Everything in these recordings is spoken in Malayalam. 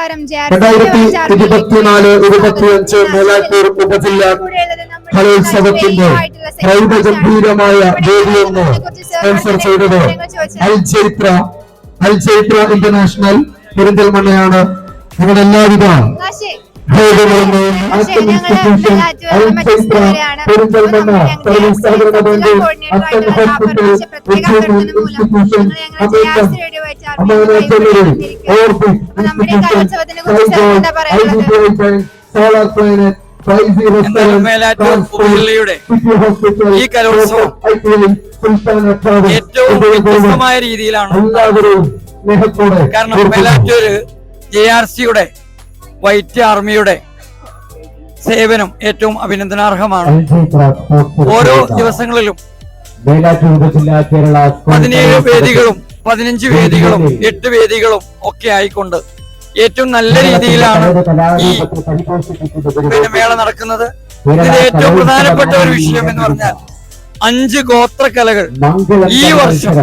നമസ്കാരം. 2024-25 മേലാറ്റൂർ ഉപജില്ലാ കലോത്സവത്തിന്റെ പ്രൗഢഗംഭീരമായ വേദിയൊന്ന് സ്പോൺസർ ചെയ്തത് അൽ ചൈത്ര ഇന്റർനാഷണൽ പെരിന്തൽമണ്ണയാണ്. നിങ്ങളുടെ എല്ലാവിധ പെരിന്തൽമണ്ണ സർവീസ് സഹകരണ ബാങ്ക്, അത്തൻ ഹോസ്പിറ്റൽ, സോളാർ പ്ലാനറ്റ്, ഈ കലോത്സവം ഏറ്റവും വ്യത്യസ്തമായ രീതിയിലാണ്. കാരണം മേലാറ്റൂര് JRCയുടെ വൈറ്റ് ആർമിയുടെ സേവനം ഏറ്റവും അഭിനന്ദനാർഹമാണ്. ഓരോ ദിവസങ്ങളിലും 17 വേദികളും 15 വേദികളും 8 വേദികളും ഒക്കെ ആയിക്കൊണ്ട് ഏറ്റവും നല്ല രീതിയിലാണ് ഈ മേള നടക്കുന്നത്. ഇതിൽ ഏറ്റവും പ്രധാനപ്പെട്ട ഒരു വിഷയം എന്ന് പറഞ്ഞാൽ 5 ഗോത്രകലകൾ ഈ വർഷം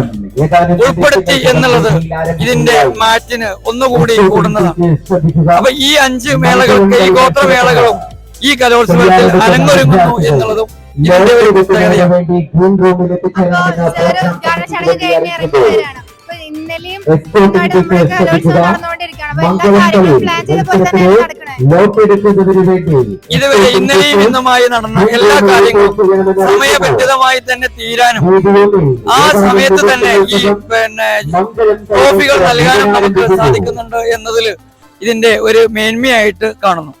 ഉൾപ്പെടുത്തി എന്നുള്ളത് ഇതിന്റെ മാറ്റിന് ഒന്നുകൂടി കൂടുന്നതാണ്. അപ്പൊ ഈ 5 മേളകൾക്ക്, ഈ ഗോത്രമേളകളും ഈ കലോത്സവത്തിൽ അരങ്ങൊരുങ്ങുന്നു എന്നുള്ളതും ഇതിന്റെ ഒരു പ്രത്യേകതയാണ്. ഇതുവരെ ഇന്നലെയും ഇന്നുമായി നടന്ന എല്ലാ കാര്യങ്ങളും സമയബന്ധിതമായി തന്നെ തീരാനും ആ സമയത്ത് തന്നെ ഈ ട്രോഫികൾ നൽകാനും നമുക്ക് സാധിക്കുന്നുണ്ട് എന്നതിൽ ഇതിന്റെ ഒരു മേന്മയായിട്ട് കാണുന്നു.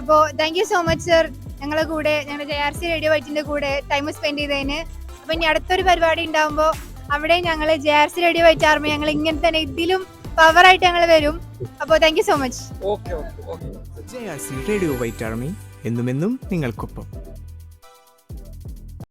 അപ്പോ thank you so much sir, ഞങ്ങളുടെ കൂടെ, ഞങ്ങളുടെ JRC റേഡിയോ വൈറ്റിന്റെ കൂടെ ടൈം സ്പെൻഡ് ചെയ്തതിന്. അപ്പൊ ഇനി അടുത്തൊരു പരിപാടി ഉണ്ടാകുമ്പോ അവിടെ ഞങ്ങൾ JRC റേഡിയോ വൈറ്റ് ആർമി ഞങ്ങൾ ഇങ്ങനെ തന്നെ ഇതിലും പവറായിട്ട് ഞങ്ങൾ വരും. അപ്പോൾ thank you so much. JRC radio white army എന്നുമെന്നും നിങ്ങൾക്കൊപ്പം.